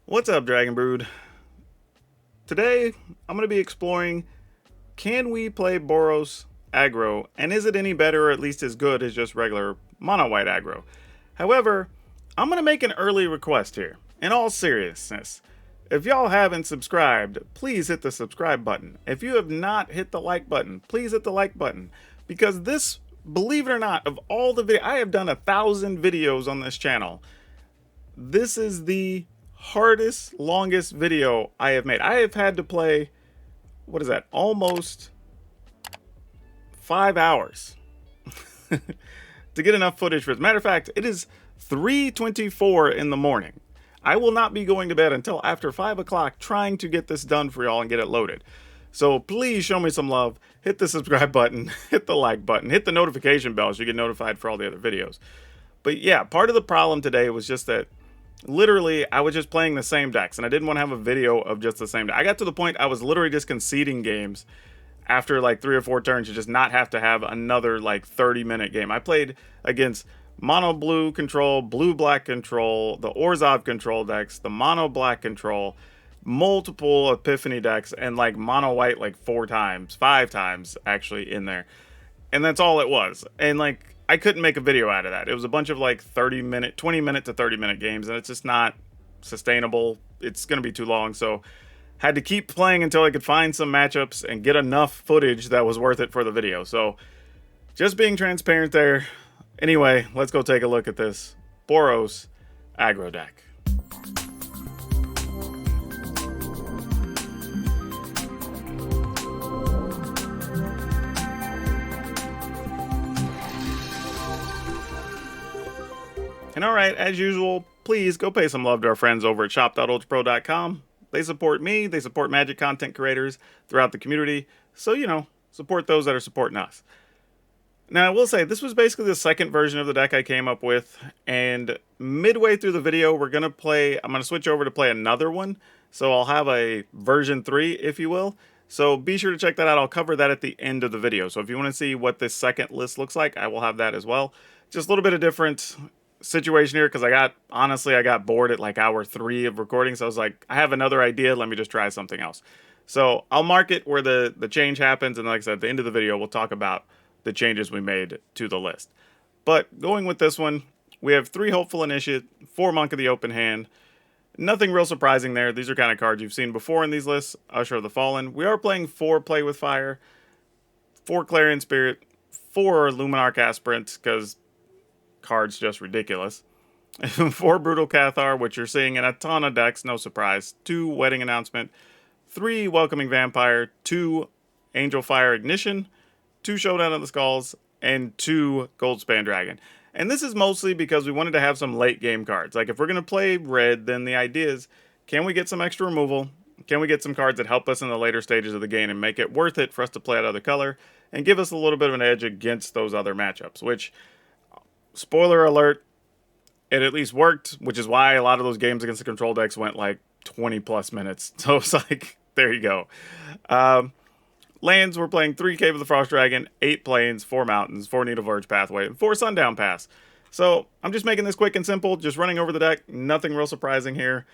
What's up, Dragon Brood? Today, I'm going to be exploring, can we play Boros Aggro, and is it any better or at least as good as just regular Mono White Aggro? However, I'm going to make an early request here. In all seriousness, if y'all haven't subscribed, please hit the subscribe button. If you have not hit the like button, please hit the like button. Because this, believe it or not, of all the videos, I have done 1,000 videos on this channel. This is the hardest, longest video I have made. I have had to play, what is that, almost 5 hours to get enough footage for it. As a matter of fact, it is 3:24 in the morning. I will not be going to bed until after 5 o'clock trying to get this done for y'all and get it loaded. So please show me some love. Hit the subscribe button, hit the like button, hit the notification bell so you get notified for all the other videos. But yeah, part of the problem today was just that literally I was just playing the same decks and I didn't want to have a video of just the same deck. I got to the point I was literally just conceding games after like 3 or 4 turns to just not have to have another like 30-minute game. I played against Mono Blue Control, Blue Black Control, the Orzhov Control decks, the Mono Black Control, multiple Epiphany decks, and like Mono White like 4 times, 5 times actually in there. And that's all it was. And like I couldn't make a video out of that. It was a bunch of like 20 minute to 30-minute games, and it's just not sustainable. It's going to be too long, so had to keep playing until I could find some matchups and get enough footage that was worth it for the video. So just being transparent there. Anyway, let's go take a look at this Boros Aggro deck. And alright, as usual, please go pay some love to our friends over at shop.ultrapro.com. They support me, they support Magic content creators throughout the community, so, you know, support those that are supporting us. Now, I will say, this was basically the second version of the deck I came up with, and midway through the video, I'm going to switch over to play another one, so I'll have a version 3, if you will. So be sure to check that out. I'll cover that at the end of the video. So if you want to see what this second list looks like, I will have that as well. Just a little bit of different situation here because I got bored at like hour 3 of recording, so I was like, I have another idea, let me just try something else. So I'll mark it where the change happens, and like I said, at the end of the video we'll talk about the changes we made to the list. But going with this one, we have 3 Hopeful Initiate, 4 Monk of the Open Hand. Nothing real surprising there. These are kind of cards you've seen before in these lists. Usher of the Fallen. We are playing 4 Play with Fire, 4 Clarion Spirit, 4 Luminarch Aspirant, because cards just ridiculous. 4 Brutal Cathar, which you're seeing in a ton of decks, no surprise. 2 Wedding Announcement, 3 Welcoming Vampire, 2 Angel Fire Ignition, 2 Showdown of the Skulls, and 2 Goldspan Dragon. And this is mostly because we wanted to have some late game cards. Like if we're going to play red, then the idea is, can we get some extra removal? Can we get some cards that help us in the later stages of the game and make it worth it for us to play another color and give us a little bit of an edge against those other matchups, which, spoiler alert, it at least worked, which is why a lot of those games against the control decks went like 20 plus minutes. So it's like, there you go. Lands, we're playing 3 Cave of the Frost Dragon, 8 Plains, 4 Mountains, 4 Needle Verge Pathway, and 4 Sundown Pass. So I'm just making this quick and simple, just running over the deck. Nothing real surprising here.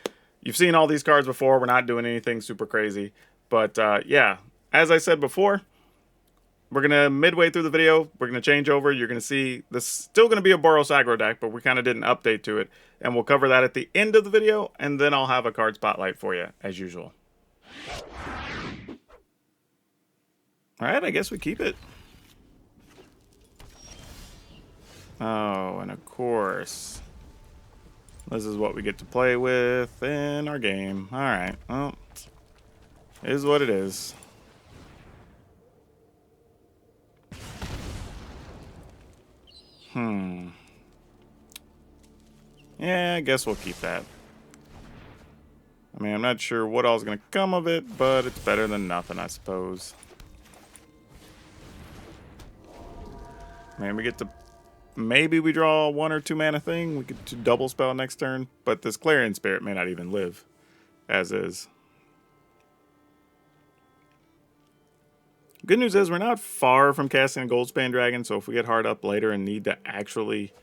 You've seen all these cards before. We're not doing anything super crazy. But yeah, as I said before, we're going to, midway through the video, we're going to change over. You're going to see this still going to be a Boros Aggro deck, but we kind of did an update to it. And we'll cover that at the end of the video, and then I'll have a card spotlight for you, as usual. Alright, I guess we keep it. Oh, and of course, this is what we get to play with in our game. Alright, well, it is what it is. Yeah, I guess we'll keep that. I mean, I'm not sure what all's going to come of it, but it's better than nothing, I suppose. Man, we get to, maybe we draw 1 or 2 mana thing. We could double spell next turn, but this Clarion Spirit may not even live as is. Good news is we're not far from casting a Goldspan Dragon, so if we get hard up later and need to actually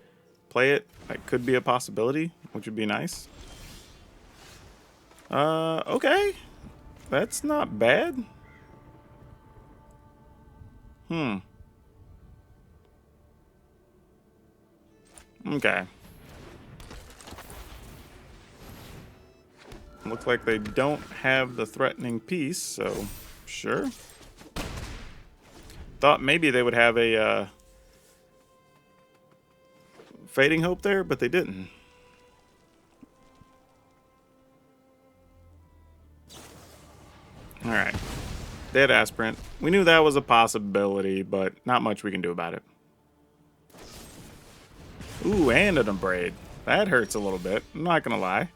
play it, that could be a possibility, which would be nice. Okay. That's not bad. Okay. Looks like they don't have the threatening piece, so sure. Thought maybe they would have a fading hope there, but they didn't. Alright. Dead aspirant. We knew that was a possibility, but not much we can do about it. Ooh, and an Abrade. That hurts a little bit, I'm not gonna lie.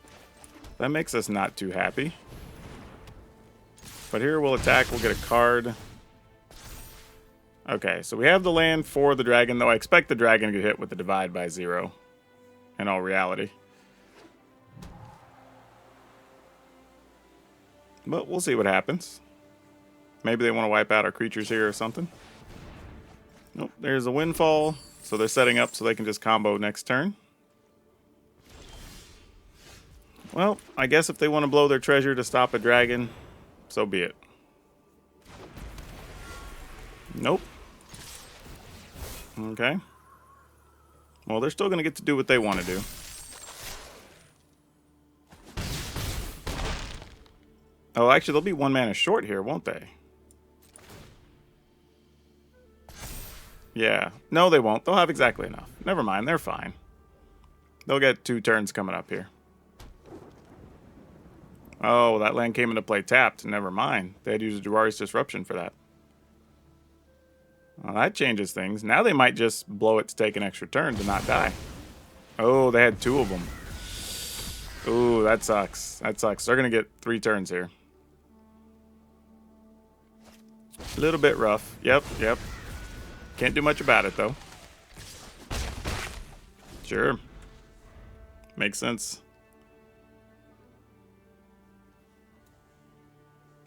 That makes us not too happy. But here we'll attack, we'll get a card. Okay, so we have the land for the dragon, though I expect the dragon to get hit with the divide by 0. In all reality. But we'll see what happens. Maybe they want to wipe out our creatures here or something. Nope, there's a windfall. So they're setting up so they can just combo next turn. Well, I guess if they want to blow their treasure to stop a dragon, so be it. Nope. Okay. Well, they're still going to get to do what they want to do. Oh, actually, they'll be 1 mana short here, won't they? Yeah. No, they won't. They'll have exactly enough. Never mind, they're fine. They'll get 2 turns coming up here. Oh, that land came into play tapped. Never mind. They had used a Jawari's Disruption for that. Well, that changes things. Now they might just blow it to take an extra turn to not die. Oh, they had 2 of them. Ooh, that sucks. That sucks. They're going to get 3 turns here. A little bit rough. Yep. Can't do much about it, though. Sure. Makes sense.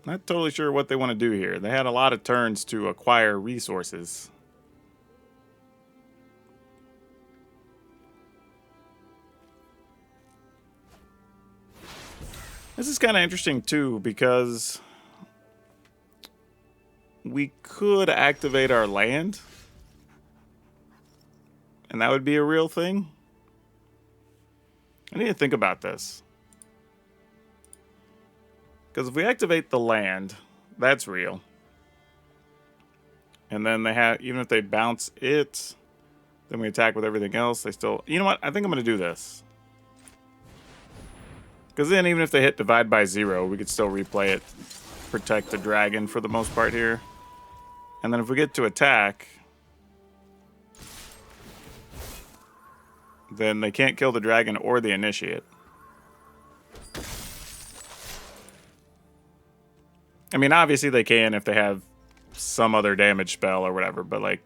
Not totally sure what they want to do here. They had a lot of turns to acquire resources. This is kind of interesting, too, because we could activate our land. And that would be a real thing. I need to think about this. Because if we activate the land, that's real. And then they have, even if they bounce it, then we attack with everything else, they still... You know what? I think I'm going to do this. Because then even if they hit divide by 0, we could still replay it. Protect the dragon for the most part here. And then if we get to attack... then they can't kill the dragon or the initiate. I mean, obviously they can if they have some other damage spell or whatever, but like,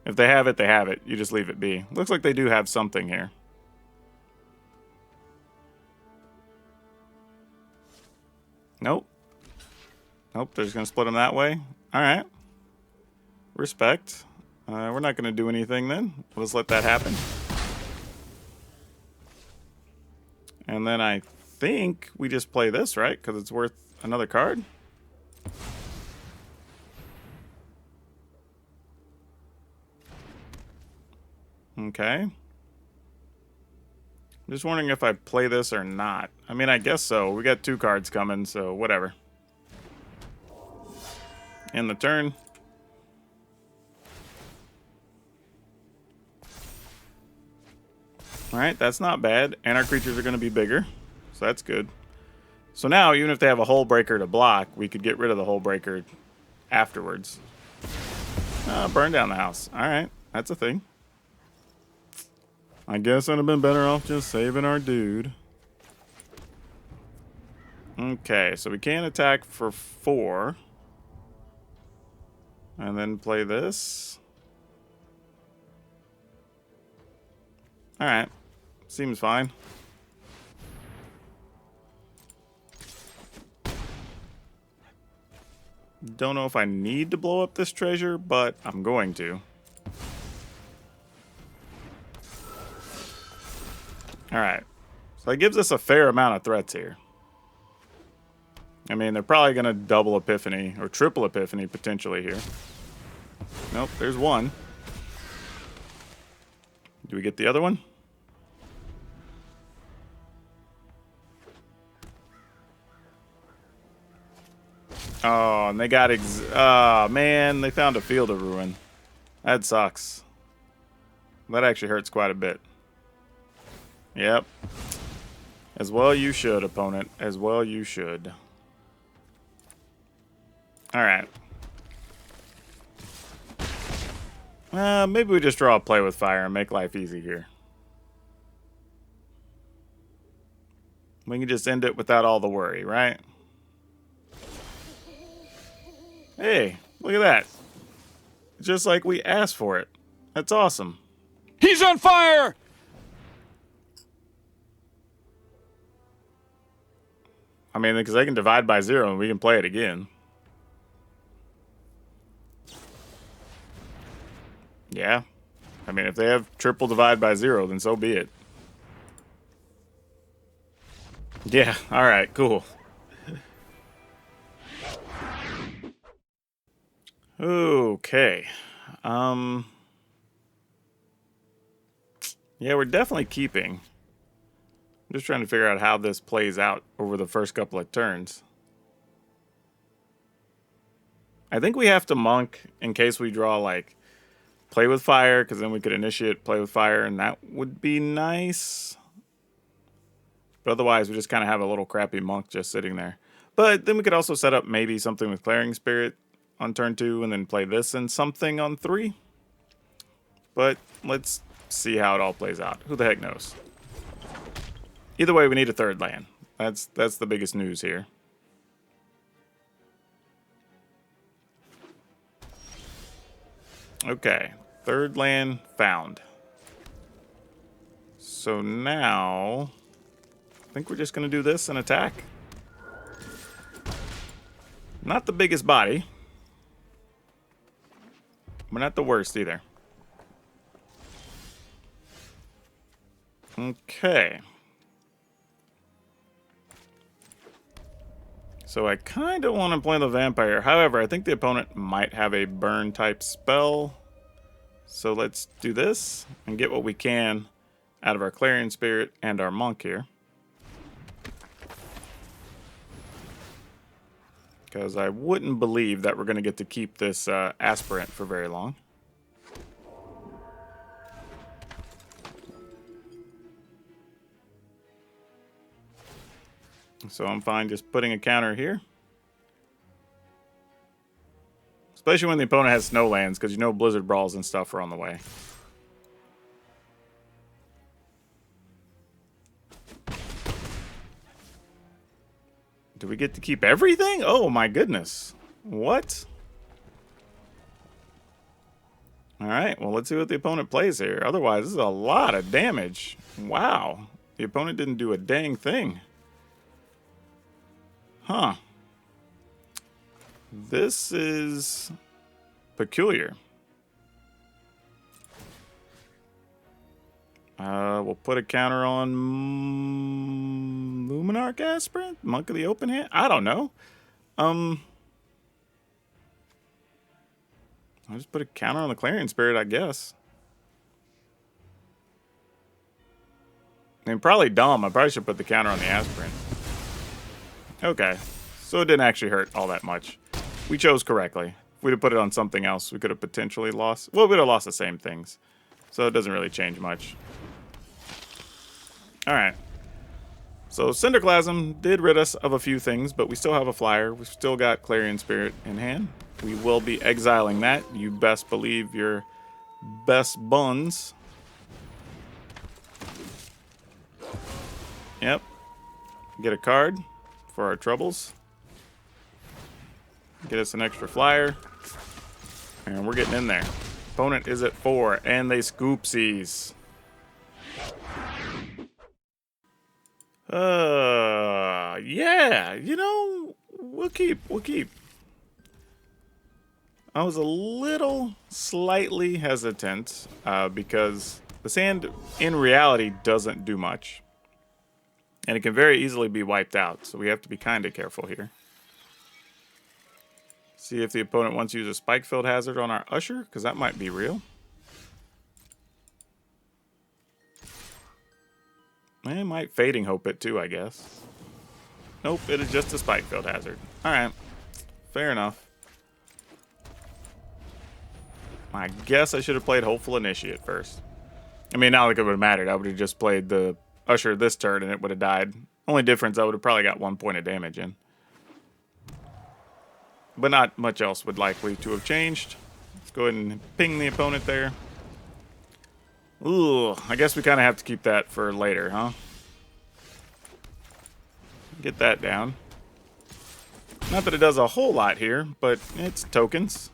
if they have it, they have it. You just leave it be. Looks like they do have something here. Nope. Nope, they're just going to split them that way. Alright. Respect. We're not going to do anything then. We'll just let that happen. And then I think we just play this, right? Because it's worth another card. Okay. I'm just wondering if I play this or not. I mean, I guess so. We got 2 cards coming, so whatever. End the turn. Alright, that's not bad. And our creatures are going to be bigger. So that's good. So now, even if they have a Hull Breaker to block, we could get rid of the Hull Breaker afterwards. Burn down the house. Alright, that's a thing. I guess I'd have been better off just saving our dude. Okay, so we can attack for 4. And then play this. Alright. Seems fine. Don't know if I need to blow up this treasure, but I'm going to. Alright. So that gives us a fair amount of threats here. I mean, they're probably going to double Epiphany or triple Epiphany potentially here. Nope, there's one. Do we get the other one? Oh, and they got oh, man, they found a Field of Ruin. That sucks. That actually hurts quite a bit. Yep. As well you should, opponent. As well you should. Alright. Maybe we just draw a Play with Fire and make life easy here. We can just end it without all the worry, right? Hey, look at that. Just like we asked for it. That's awesome. He's on fire! I mean, because they can divide by 0 and we can play it again. Yeah. I mean, if they have triple divide by 0, then so be it. Yeah, alright, cool. Okay. Yeah, we're definitely keeping. I'm just trying to figure out how this plays out over the first couple of turns. I think we have to monk in case we draw, like, Play with Fire, because then we could initiate Play with Fire, and that would be nice. But otherwise, we just kind of have a little crappy monk just sitting there. But then we could also set up maybe something with Clearing Spirit on turn 2, and then play this and something on 3. But let's see how it all plays out. Who the heck knows? Either way, we need a third land. That's the biggest news here. Okay, third land found. So now, I think we're just going to do this and attack. Not the biggest body. But not the worst either. Okay. So I kind of want to play the vampire. However, I think the opponent might have a burn type spell. So let's do this and get what we can out of our Clarion Spirit and our monk here. Because I wouldn't believe that we're going to get to keep this aspirant for very long. So I'm fine just putting a counter here. Especially when the opponent has snow lands, because you know Blizzard Brawls and stuff are on the way. Do we get to keep everything? Oh my goodness. What? Alright, well let's see what the opponent plays here. Otherwise, this is a lot of damage. Wow. The opponent didn't do a dang thing. Huh. This is peculiar. We'll put a counter on Luminarch Aspirant? Monk of the Open Hand? I don't know. I'll just put a counter on the Clarion Spirit, I guess. I mean, probably dumb. I probably should put the counter on the Aspirant. Okay, so it didn't actually hurt all that much. We chose correctly. If we'd have put it on something else, we could have potentially lost. Well, we'd have lost the same things. So it doesn't really change much. Alright. So Cinderclasm did rid us of a few things, but we still have a flyer. We've still got Clarion Spirit in hand. We will be exiling that. You best believe your best buns. Yep. Get a card for our troubles. Get us an extra flyer. And we're getting in there. Opponent is at 4, and they scoopsies. Yeah, you know, we'll keep. I was a little slightly hesitant because the sand in reality doesn't do much. And it can very easily be wiped out, so we have to be kind of careful here. See if the opponent wants to use a spike-filled hazard on our Usher, because that might be real. It might Fading Hope it too, I guess. Nope, it is just a spike-filled hazard. Alright, fair enough. I guess I should have played Hopeful Initiate first. I mean, not like it would have mattered. I would have just played the Usher this turn and it would have died. Only difference, I would have probably got 1 point of damage in. But not much else would likely to have changed. Let's go ahead and ping the opponent there. Ooh, I guess we kind of have to keep that for later, huh? Get that down. Not that it does a whole lot here, but it's tokens.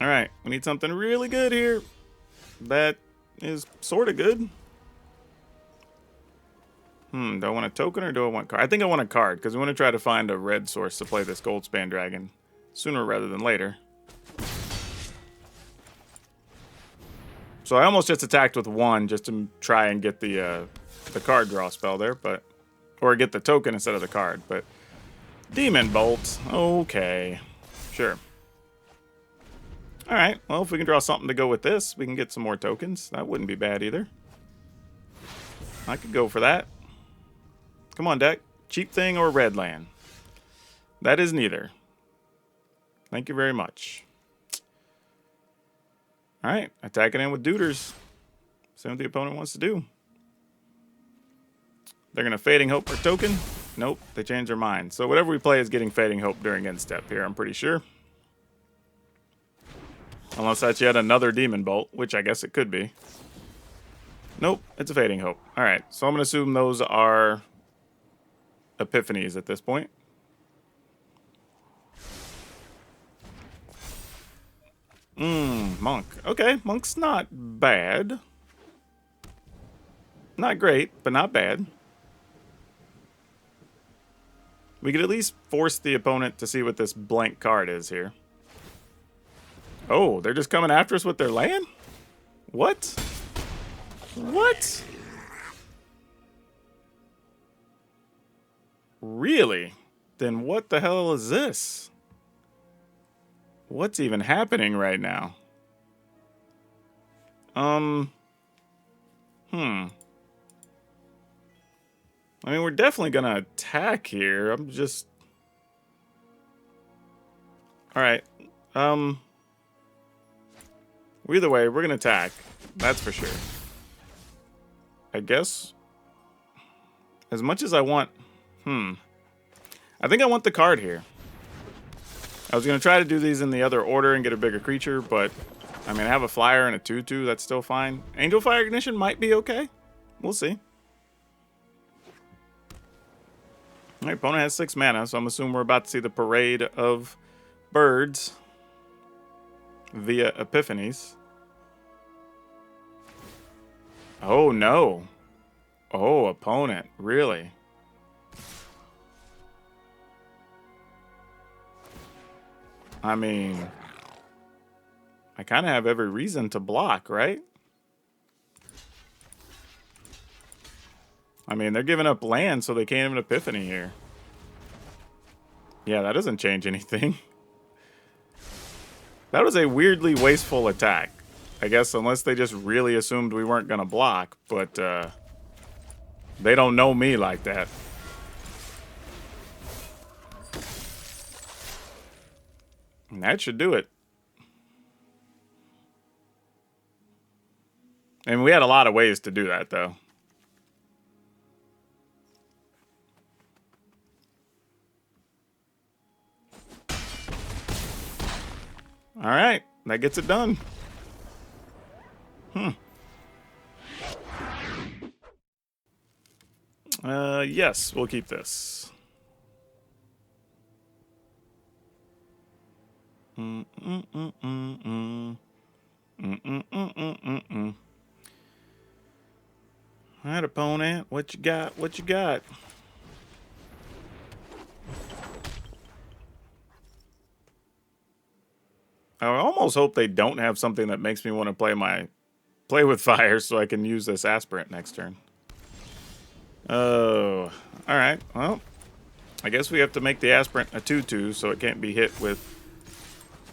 Alright, we need something really good here. That is sort of good. Do I want a token or do I want a card? I think I want a card, because we want to try to find a red source to play this Goldspan Dragon sooner rather than later. So I almost just attacked with 1 just to try and get the card draw spell there, but... Or get the token instead of the card, but... Demon Bolt. Okay. Sure. Alright, well, if we can draw something to go with this, we can get some more tokens. That wouldn't be bad either. I could go for that. Come on, deck. Cheap thing or red land? That is neither. Thank you very much. Alright, attacking in with Duders. See what the opponent wants to do. They're going to Fading Hope for token. Nope, they changed their mind. So whatever we play is getting Fading Hope during end step here, I'm pretty sure. Unless that's yet another Demon Bolt, which I guess it could be. Nope, it's a Fading Hope. Alright, so I'm going to assume those are Epiphanies at this point. Monk. Okay, Monk's not bad. Not great, but not bad. We could at least force the opponent to see what this blank card is here. Oh, they're just coming after us with their land? What? What? Really? Then what the hell is this? What's even happening right now? I mean, we're definitely gonna attack here. I'm just... Alright. Either way, we're gonna attack. That's for sure. I guess... As much as I want... I think I want the card here. I was gonna try to do these in the other order and get a bigger creature, but... I mean, I have a flyer and a 2/2. That's still fine. Angel Fire Ignition might be okay. We'll see. My opponent has 6 mana, so I'm assuming we're about to see the parade of birds via Epiphanies. Oh, no. Oh, opponent. Really? I mean, I kind of have every reason to block, right? I mean, they're giving up land, so they can't have an Epiphany here. Yeah, that doesn't change anything. That was a weirdly wasteful attack. I guess unless they just really assumed we weren't going to block, but they don't know me like that. And that should do it. And we had a lot of ways to do that, though. All right, that gets it done. Yes, we'll keep this. All right, opponent, what you got? What you got? I almost hope they don't have something that makes me want to play with fire so I can use this aspirant next turn. Oh, all right. Well, I guess we have to make the aspirant a 2/2 so it can't be hit with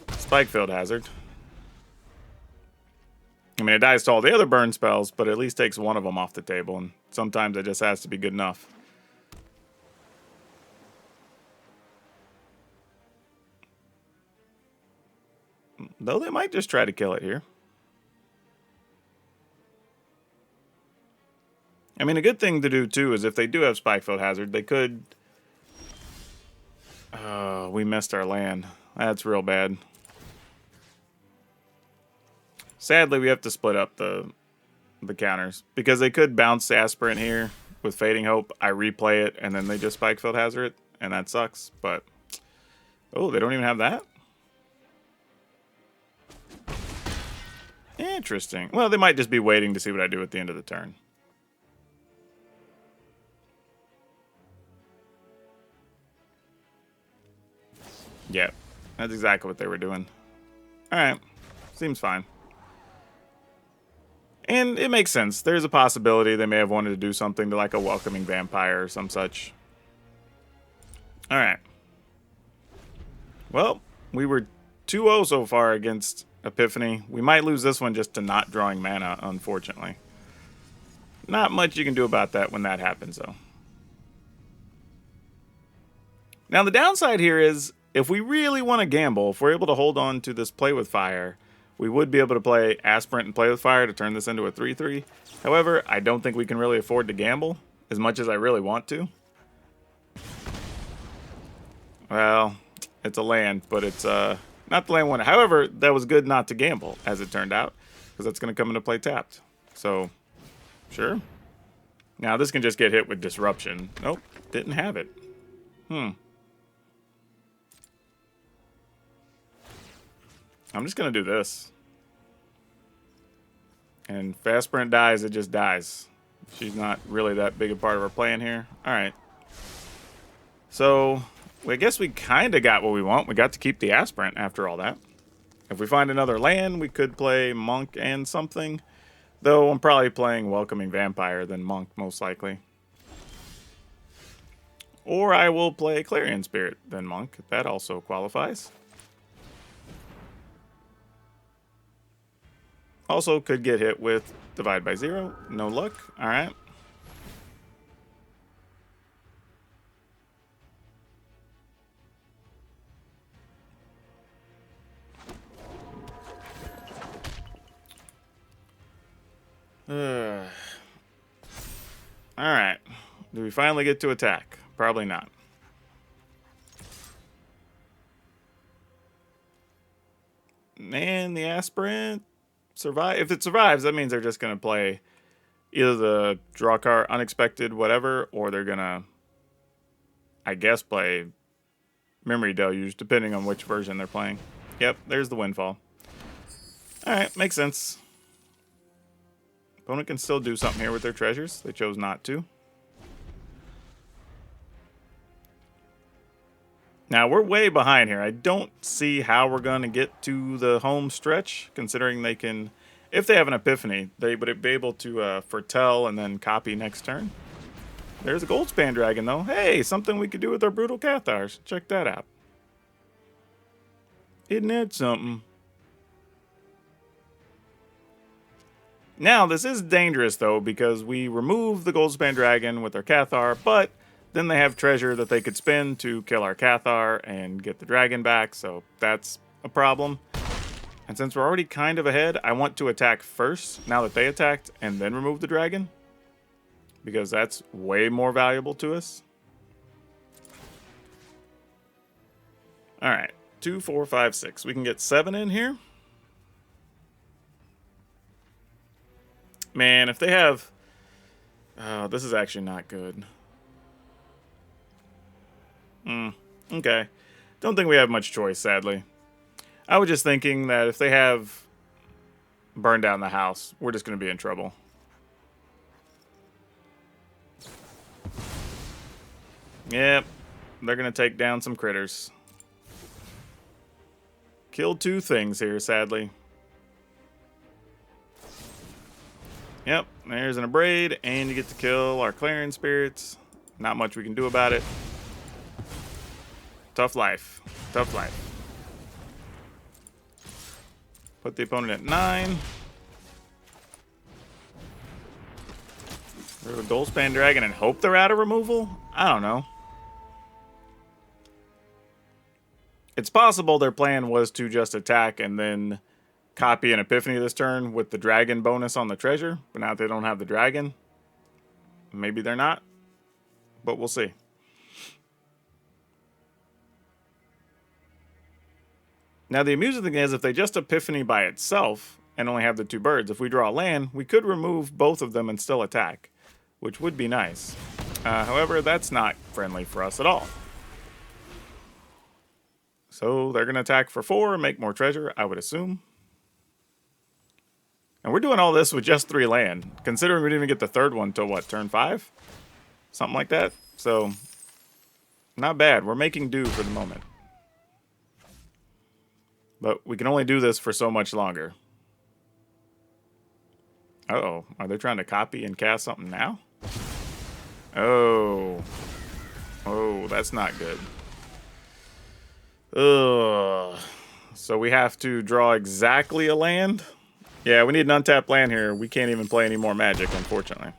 Spikefield Hazard. I mean, it dies to all the other burn spells, but at least takes one of them off the table, and sometimes it just has to be good enough. Though they might just try to kill it here. I mean, a good thing to do, too, is if they do have Spikefield Hazard, they could... we missed our land. That's real bad. Sadly, we have to split up the counters, because they could bounce the aspirant here with Fading Hope. I replay it, and then they just Spikefield Hazard it, and that sucks, but... Oh, they don't even have that? Interesting. Well, they might just be waiting to see what I do at the end of the turn. Yeah, that's exactly what they were doing. Alright, seems fine. And it makes sense. There's a possibility they may have wanted to do something to like a Welcoming Vampire or some such. Alright. Well, we were 2-0 so far against Epiphany. We might lose this one just to not drawing mana, unfortunately. Not much you can do about that when that happens, though. Now, the downside here is, if we really want to gamble, if we're able to hold on to this Play with Fire, we would be able to play Aspirant and Play with Fire to turn this into a 3/3. However, I don't think we can really afford to gamble as much as I really want to. Well, it's a land, but it's not the land one. However, that was good not to gamble, as it turned out, because that's going to come into play tapped. So, sure. Now, this can just get hit with Disruption. Nope, didn't have it. I'm just going to do this. And if Aspirant dies, it just dies. She's not really that big a part of our plan here. All right. So, I guess we kind of got what we want. We got to keep the Aspirant after all that. If we find another land, we could play Monk and something. Though I'm probably playing Welcoming Vampire than Monk, most likely. Or I will play Clarion Spirit than Monk. That also qualifies. Also could get hit with Divide by 0. No luck. All right. All right. Do we finally get to attack? Probably not. And the Aspirant survive. If it survives, that means they're just going to play either the draw card, unexpected, whatever, or they're going to, I guess, play Memory Deluge, depending on which version they're playing. Yep, there's the Windfall. All right, makes sense. Opponent can still do something here with their treasures. They chose not to. Now, we're way behind here. I don't see how we're going to get to the home stretch, considering they can, if they have an Epiphany, they would be able to foretell and then copy next turn. There's a Goldspan Dragon, though. Hey, something we could do with our Brutal Cathars. Check that out. Isn't that something? Now, this is dangerous, though, because we remove the Goldspan Dragon with our Cathar, but then they have treasure that they could spend to kill our Cathar and get the dragon back, so that's a problem. And since we're already kind of ahead, I want to attack first, now that they attacked, and then remove the dragon, because that's way more valuable to us. All right, 2, 4, 5, 6. We can get 7 in here. Man, if they have... Oh, this is actually not good. Okay. Don't think we have much choice, sadly. I was just thinking that if they have burned down the house, we're just going to be in trouble. Yep. They're going to take down some critters. Kill two things here, sadly. Yep, there's an Abrade, and you get to kill our Clarion Spirits. Not much we can do about it. Tough life. Tough life. Put the opponent at 9. Throw a Goldspan Dragon and hope they're out of removal? I don't know. It's possible their plan was to just attack and then copy an Epiphany this turn with the dragon bonus on the treasure, but now they don't have the dragon. Maybe they're not, but we'll see. Now the amusing thing is, if they just Epiphany by itself and only have the 2 birds, if we draw a land, we could remove both of them and still attack, which would be nice. However, that's not friendly for us at all. So they're going to attack for 4 and make more treasure, I would assume. And we're doing all this with just 3 land, considering we didn't even get the 3rd one till what, turn 5? Something like that. So, not bad. We're making do for the moment. But we can only do this for so much longer. Uh-oh. Are they trying to copy and cast something now? Oh. Oh, that's not good. Ugh. So we have to draw exactly a land? Yeah, we need an untapped land here. We can't even play any more Magic, unfortunately.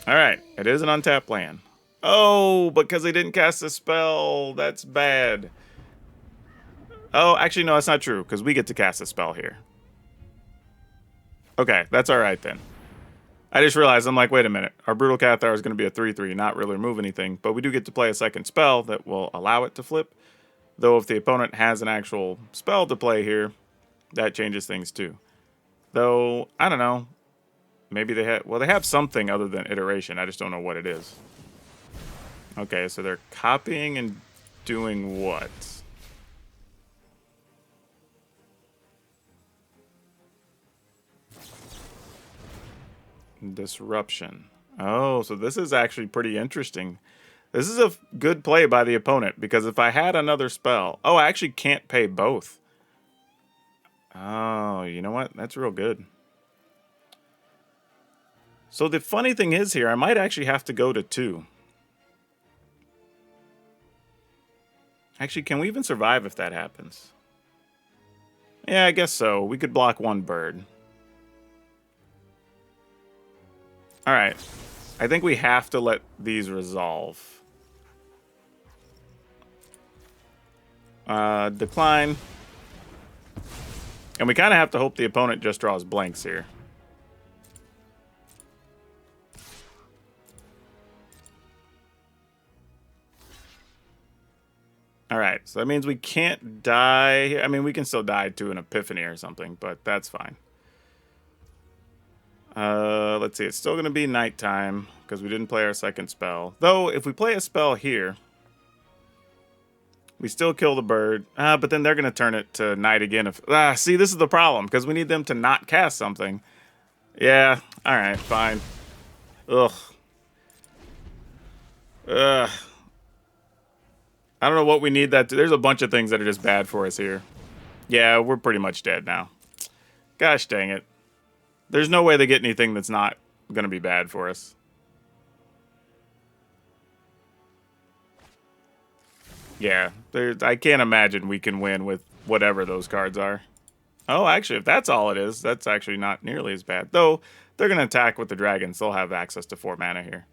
Alright, it is an untapped land. Oh, because they didn't cast a spell. That's bad. Oh, actually, no, that's not true, because we get to cast a spell here. Okay, that's alright then. I just realized, I'm like, wait a minute. Our Brutal Cathar is going to be a 3/3, not really remove anything, but we do get to play a second spell that will allow it to flip. Though if the opponent has an actual spell to play here, that changes things too. Though, I don't know. Maybe they have, well, they have something other than iteration. I just don't know what it is. Okay, so they're copying and doing what? Disruption. Oh, so this is actually pretty interesting. This is a good play by the opponent, because if I had another spell... Oh, I actually can't pay both. Oh, you know what? That's real good. So the funny thing is here, I might actually have to go to 2. Actually, can we even survive if that happens? Yeah, I guess so. We could block 1 bird. Alright. I think we have to let these resolve. Decline. And we kind of have to hope the opponent just draws blanks here. Alright, so that means we can't die. I mean, we can still die to an Epiphany or something, but that's fine. Let's see, it's still going to be nighttime, because we didn't play our second spell. Though, if we play a spell here, we still kill the bird, but then they're going to turn it to night again. See, this is the problem, because we need them to not cast something. Yeah, alright, fine. Ugh. Ugh. I don't know what we need that to. There's a bunch of things that are just bad for us here. Yeah, we're pretty much dead now. Gosh dang it. There's no way they get anything that's not going to be bad for us. Yeah, I can't imagine we can win with whatever those cards are. Oh, actually, if that's all it is, that's actually not nearly as bad. Though, they're going to attack with the dragons. They'll have access to 4 mana here.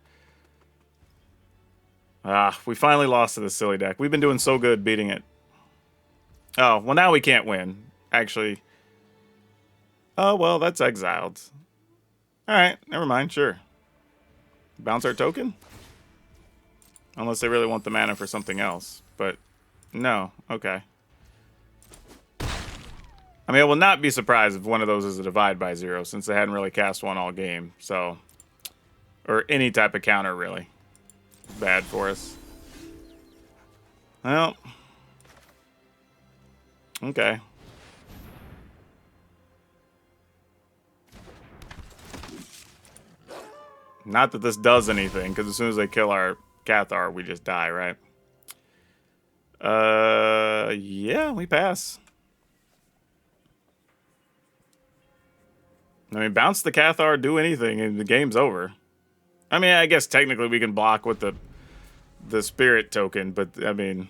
Ah, we finally lost to the silly deck. We've been doing so good beating it. Oh, well, now we can't win. Actually. Oh, well, that's exiled. Alright, never mind, sure. Bounce our token? Unless they really want the mana for something else. But, no. Okay. I mean, I will not be surprised if one of those is a divide by 0, since they hadn't really cast one all game, so... Or any type of counter, really. Bad for us. Well. Okay. Not that this does anything, because as soon as they kill our Cathar, we just die, right? Yeah, we pass. I mean, bounce the Cathar, do anything, and the game's over. I mean, I guess technically we can block with the spirit token, but I mean,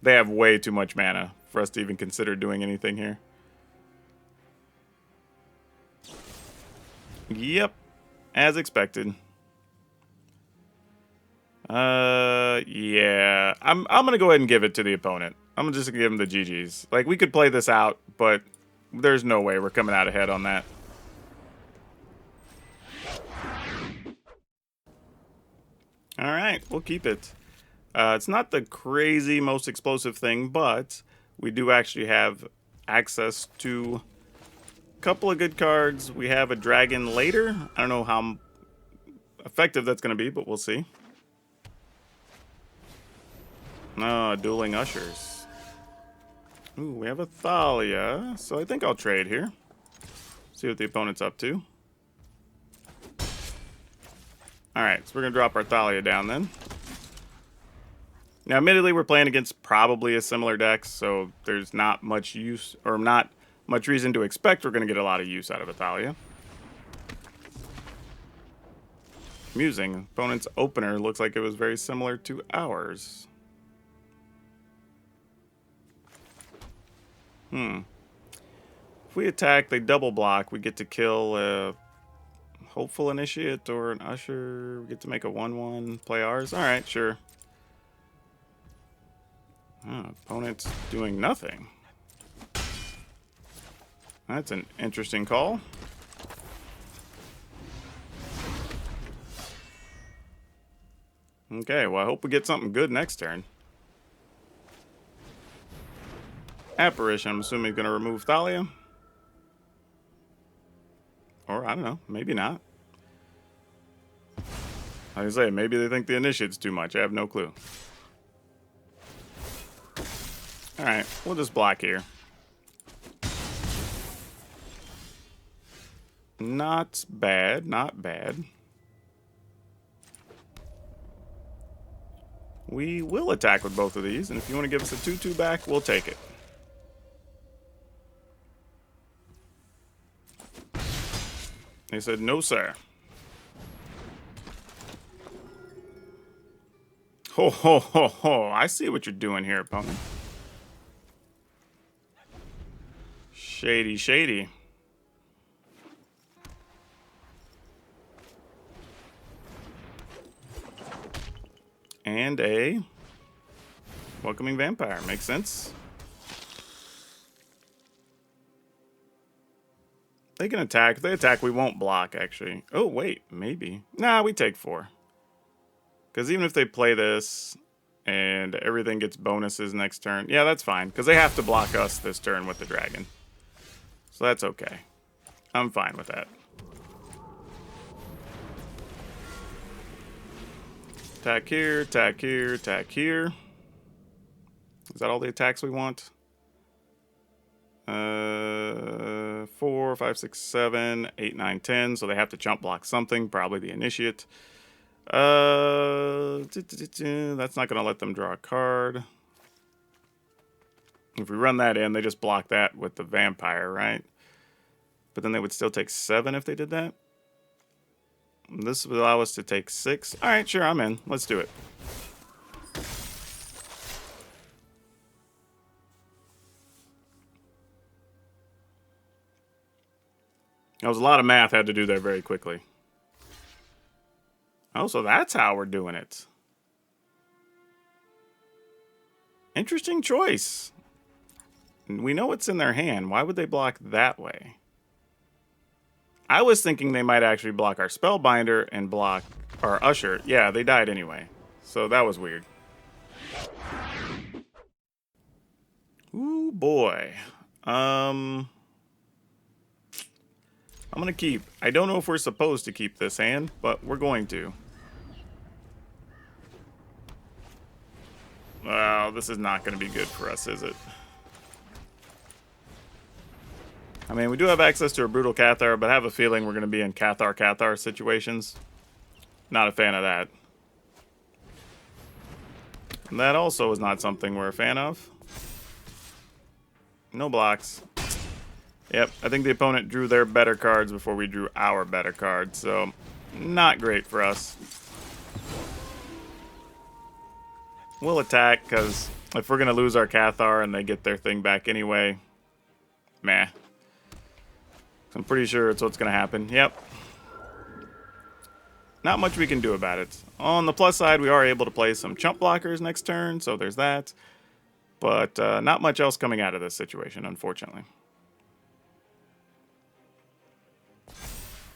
they have way too much mana for us to even consider doing anything here. Yep, as expected. Yeah, I'm gonna go ahead and give it to the opponent. I'm just gonna give him the GGs. Like, we could play this out, but there's no way we're coming out ahead on that. All right, we'll keep it. It's not the crazy most explosive thing, but we do actually have access to a couple of good cards. We have a dragon later. I don't know how effective that's going to be, but we'll see. Dueling Ushers. Ooh, we have a Thalia, so I think I'll trade here. See what the opponent's up to. Alright, so we're going to drop our Thalia down then. Now, admittedly, we're playing against probably a similar deck, so there's not much use, or not much reason to expect we're going to get a lot of use out of a Thalia. Amusing. Opponent's opener looks like it was very similar to ours. If we attack, they double block. We get to kill a Hopeful Initiate or an Usher. We get to make a 1/1, play ours. Alright, sure. Opponent's doing nothing. That's an interesting call. Okay, well, I hope we get something good next turn. Apparition, I'm assuming he's going to remove Thalia. Or, I don't know, maybe not. Like I say, maybe they think the Initiate's too much. I have no clue. Alright, we'll just block here. Not bad, not bad. We will attack with both of these, and if you want to give us a 2/2 back, we'll take it. They said, no, sir. Ho, ho, ho, ho. I see what you're doing here, opponent. Shady, shady. And a Welcoming Vampire. Makes sense. They can attack. If they attack, we won't block, actually. Oh, wait. Maybe. Nah, we take 4. Because even if they play this and everything gets bonuses next turn, yeah, that's fine. Because they have to block us this turn with the dragon. So that's okay. I'm fine with that. Attack here, attack here, attack here. Is that all the attacks we want? 4, 5, 6, 7, 8, 9, 10. So they have to jump block something, probably the Initiate. That's not going to let them draw a card. If we run that in, they just block that with the Vampire, right? But then they would still take 7 if they did that. This would allow us to take 6. All right, sure, I'm in. Let's do it. That was a lot of math I had to do there very quickly. Oh, so that's how we're doing it. Interesting choice. We know what's in their hand. Why would they block that way? I was thinking they might actually block our Spellbinder and block our Usher. Yeah, they died anyway. So that was weird. Ooh, boy. I'm going to keep. I don't know if we're supposed to keep this hand, but we're going to. Well, this is not going to be good for us, is it? I mean, we do have access to a Brutal Cathar, but I have a feeling we're going to be in Cathar situations. Not a fan of that. And that also is not something we're a fan of. No blocks. Yep, I think the opponent drew their better cards before we drew our better cards, so not great for us. We'll attack, because if we're going to lose our Cathar and they get their thing back anyway, meh. I'm pretty sure it's what's going to happen. Yep. Not much we can do about it. On the plus side, we are able to play some chump blockers next turn, so there's that. But not much else coming out of this situation, unfortunately.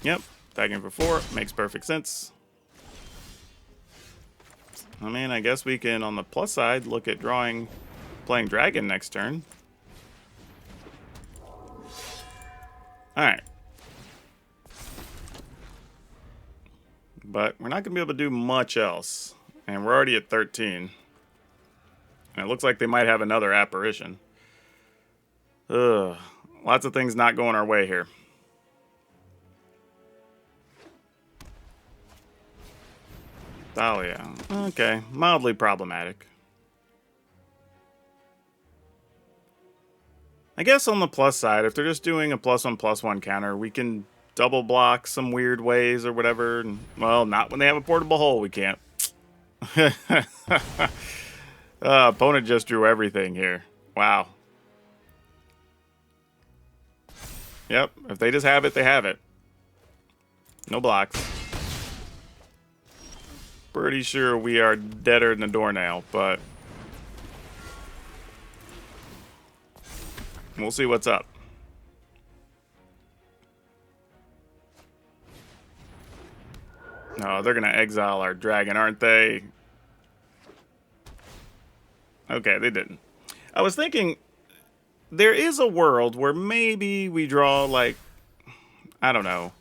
Yep, tagging for 4 makes perfect sense. I mean, I guess we can, on the plus side, look at playing Dragon next turn. Alright. But we're not going to be able to do much else. And we're already at 13. And it looks like they might have another apparition. Ugh. Lots of things not going our way here. Thalia. Okay, mildly problematic. I guess on the plus side, if they're just doing a +1/+1 counter, we can double block some weird ways or whatever. Well, not when they have a portable hole, we can't. Opponent just drew everything here. Wow. Yep, if they just have it, they have it. No blocks. Pretty sure we are deader than a doornail, but we'll see what's up. Oh, they're going to exile our dragon, aren't they? Okay, they didn't. I was thinking there is a world where maybe we draw, like, I don't know.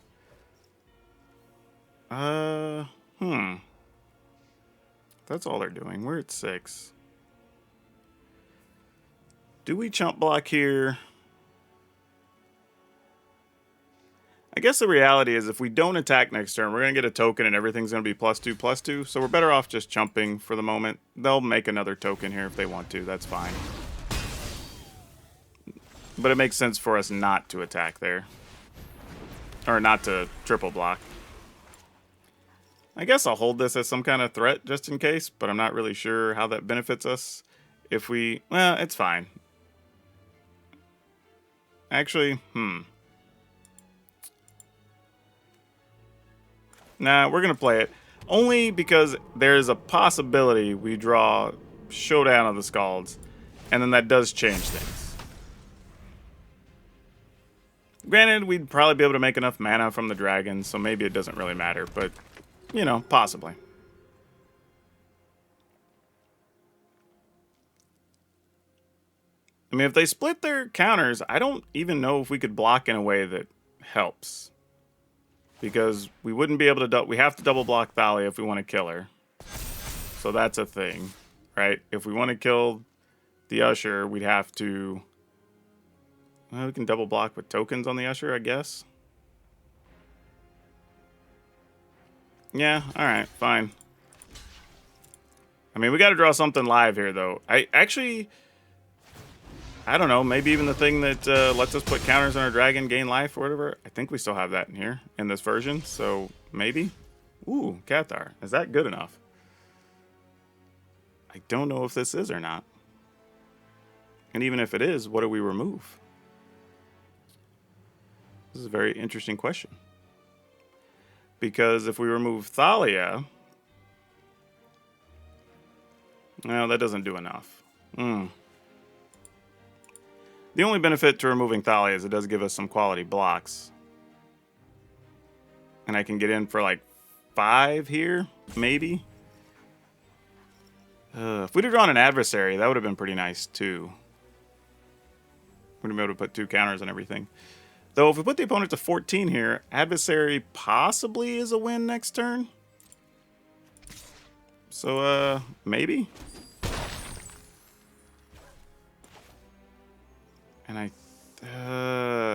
That's all they're doing. We're at 6. Do we chump block here? I guess the reality is if we don't attack next turn, we're going to get a token and everything's going to be +2/+2. So we're better off just chumping for the moment. They'll make another token here if they want to. That's fine. But it makes sense for us not to attack there. Or not to triple block. I guess I'll hold this as some kind of threat just in case, but I'm not really sure how that benefits us. If we... Well, it's fine. Actually, Nah, we're going to play it. Only because there's a possibility we draw Showdown of the Scalds, and then that does change things. Granted, we'd probably be able to make enough mana from the dragon, so maybe it doesn't really matter, but, you know, possibly. I mean, if they split their counters, I don't even know if we could block in a way that helps. Because we wouldn't be able to... We have to double block Thalia if we want to kill her. So that's a thing, right? If we want to kill the Usher, we'd have to... Well, we can double block with tokens on the Usher, I guess. Yeah, alright, fine. I mean, we got to draw something live here, though. I don't know, maybe even the thing that lets us put counters on our dragon, gain life or whatever. I think we still have that in here, in this version, so maybe. Ooh, Cathar. Is that good enough? I don't know if this is or not. And even if it is, what do we remove? This is a very interesting question. Because if we remove Thalia... No, that doesn't do enough. The only benefit to removing Thalia is it does give us some quality blocks. And I can get in for like 5 here, maybe. If we'd have drawn an adversary, that would have been pretty nice too. We'd have been able to put 2 counters and everything. Though if we put the opponent to 14 here, adversary possibly is a win next turn. So, maybe. And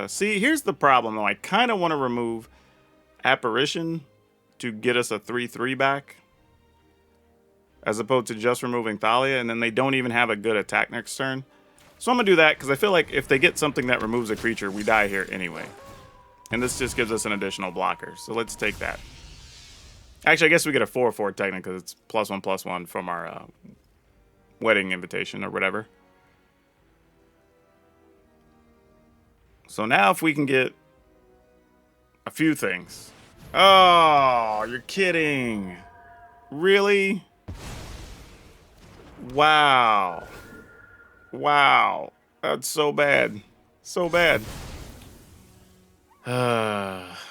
see, here's the problem, though. I kind of want to remove Apparition to get us a 3/3 back. as opposed to just removing Thalia, and then they don't even have a good attack next turn. So I'm going to do that because I feel like if they get something that removes a creature, we die here anyway. And this just gives us an additional blocker. So let's take that. Actually, I guess we get a 4/4 technically because it's +1/+1 from our wedding invitation or whatever. So now if we can get a few things. Oh, you're kidding. Really? Wow. Wow. That's so bad. So bad.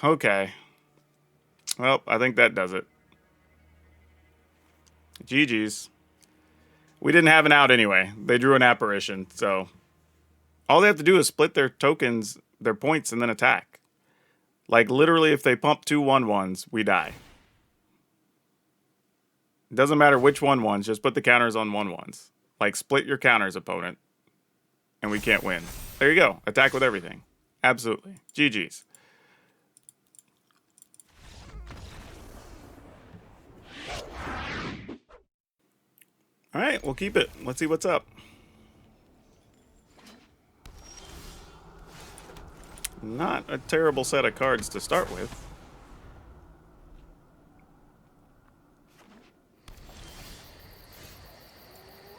Okay. Well, I think that does it. GG's. We didn't have an out anyway. They drew an apparition, so all they have to do is split their tokens, their points, and then attack. Like, literally, if they pump 2 1/1s, we die. It doesn't matter which 1/1s, just put the counters on 1/1s. Like, split your counters, opponent. And we can't win. There you go. Attack with everything. Absolutely. GG's. Alright, we'll keep it. Let's see what's up. Not a terrible set of cards to start with.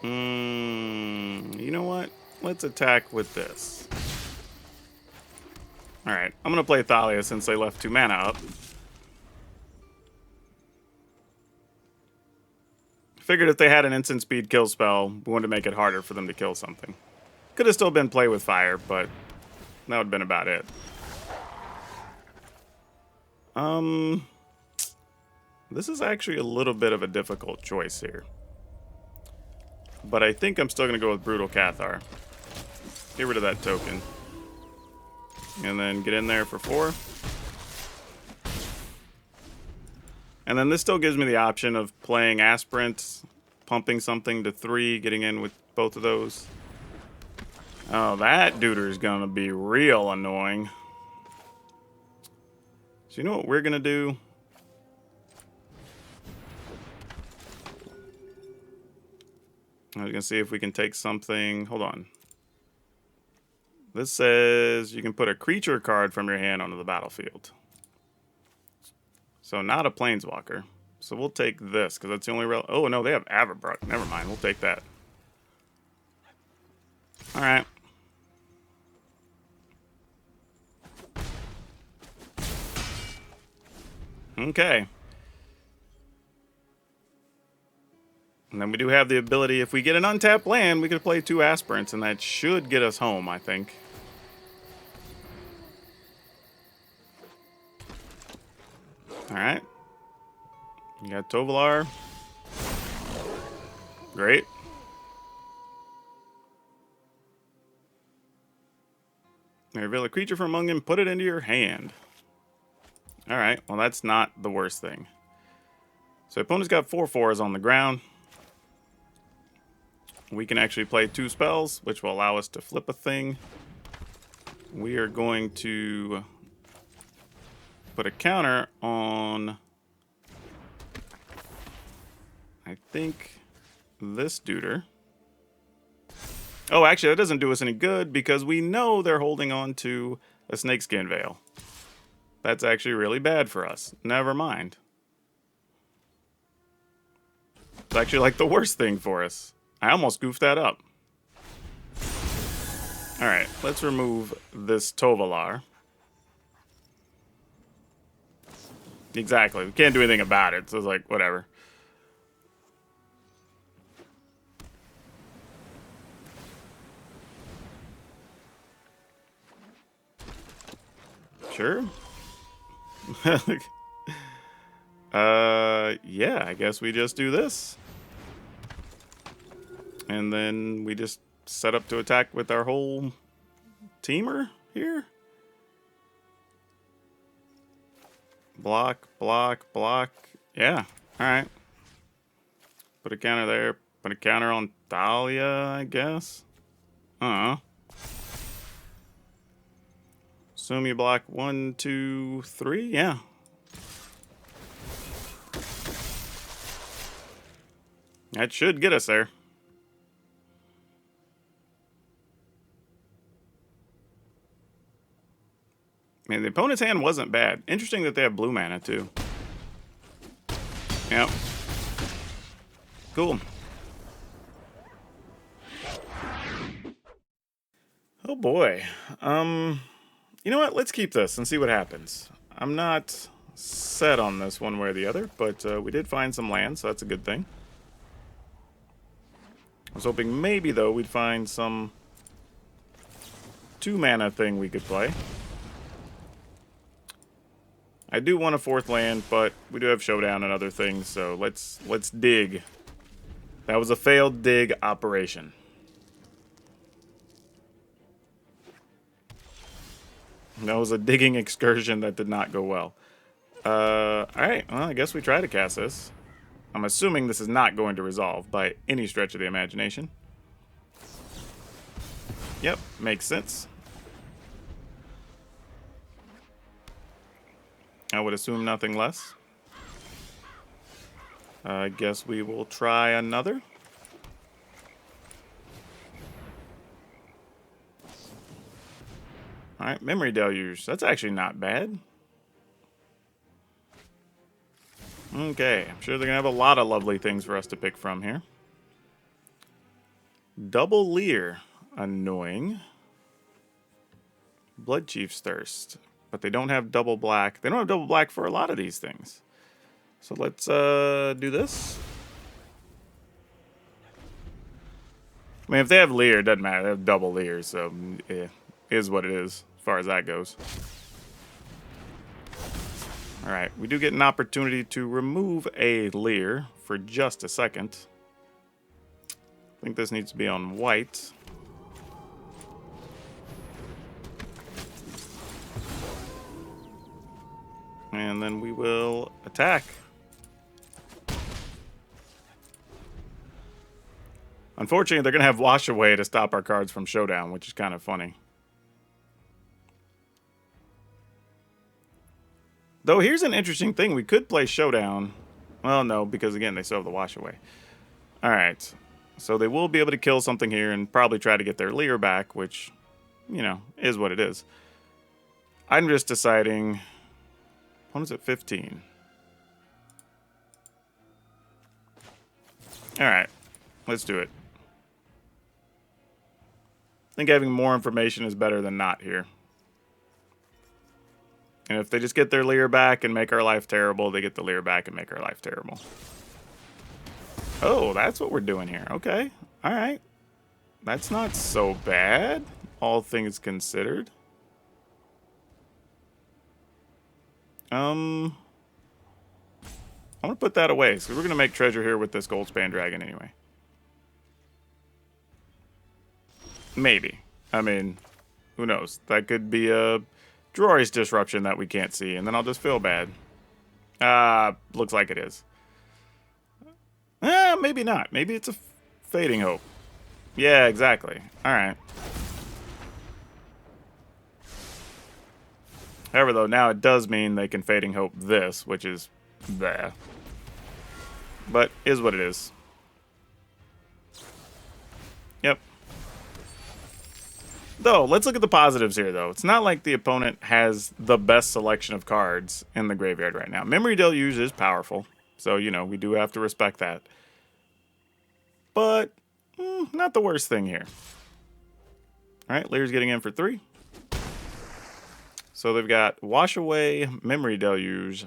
You know what? Let's attack with this. Alright, I'm going to play Thalia since they left 2 mana up. Figured if they had an instant speed kill spell, we wanted to make it harder for them to kill something. Could have still been play with fire, but that would have been about it. This is actually a little bit of a difficult choice here. But I think I'm still going to go with Brutal Cathar. Get rid of that token. And then get in there for 4. And then this still gives me the option of playing Aspirant, pumping something to 3, getting in with both of those. Oh, that duder is going to be real annoying. So you know what we're going to do? I was going to see if we can take something. Hold on. This says you can put a creature card from your hand onto the battlefield. So not a Planeswalker. So we'll take this, because that's the only real... Oh, no, they have Averbrook. Never mind, we'll take that. Alright. Okay. And then we do have the ability, if we get an untapped land, we could play 2 Aspirants, and that should get us home, I think. Alright. You got Tovolar. Great. Reveal a creature from among them, put it into your hand. Alright, well that's not the worst thing. So opponent's got 4/4s on the ground. We can actually play 2 spells, which will allow us to flip a thing. We are going to put a counter on, I think, this duder. Oh, actually, that doesn't do us any good because we know they're holding on to a Snakeskin Veil. That's actually really bad for us. Never mind. It's actually like the worst thing for us. I almost goofed that up. Alright, let's remove this Tovolar. Exactly. We can't do anything about it, so it's like, whatever. Sure. Yeah, I guess we just do this. And then we just set up to attack with our whole teamer here. Block, block, block. Yeah, alright. Put a counter there. Put a counter on Thalia, I guess. Assume you block 1, 2, 3. Yeah. That should get us there. Man, the opponent's hand wasn't bad. Interesting that they have blue mana, too. Yep. Cool. Oh, boy. You know what? Let's keep this and see what happens. I'm not set on this one way or the other, but we did find some land, so that's a good thing. I was hoping maybe, though, we'd find some 2-mana thing we could play. I do want a 4th land, but we do have Showdown and other things, so let's dig. That was a failed dig operation. That was a digging excursion that did not go well. Alright, well, I guess we try to cast this. I'm assuming this is not going to resolve by any stretch of the imagination. Yep, makes sense. I would assume nothing less. I guess we will try another. Alright, Memory Deluge. That's actually not bad. Okay, I'm sure they're going to have a lot of lovely things for us to pick from here. Double Leer. Annoying. Blood Chief's Thirst. But they don't have double black. They don't have double black for a lot of these things. So let's do this. I mean, if they have Leer, it doesn't matter. They have double Leer, so it is what it is as far as that goes. Alright, we do get an opportunity to remove a Leer for just a second. I think this needs to be on white. And then we will attack. Unfortunately, they're going to have Wash Away to stop our cards from Showdown, which is kind of funny. Though here's an interesting thing. We could play Showdown. Well, no, because again, they still have the Wash Away. Alright. So they will be able to kill something here and probably try to get their Leer back, which, you know, is what it is. I'm just deciding... Opponent's at 15. Alright. Let's do it. I think having more information is better than not here. And if they just get their Leer back and make our life terrible, they get the Leer back and make our life terrible. Oh, that's what we're doing here. Okay. Alright. That's not so bad, all things considered. I'm going to put that away, because we're going to make treasure here with this Goldspan Dragon anyway. Maybe. I mean, who knows? That could be a Drori's Disruption that we can't see, and then I'll just feel bad. Looks like it is. Maybe not. Maybe it's a Fading Hope. Yeah, exactly. Alright. However, though, now it does mean they can Fading Hope this, which is bleh. But is what it is. Yep. Though, let's look at the positives here, though. It's not like the opponent has the best selection of cards in the graveyard right now. Memory Deluge is powerful, so, you know, we do have to respect that. But, not the worst thing here. Alright, Leer's getting in for 3. So they've got Wash Away, Memory Deluge,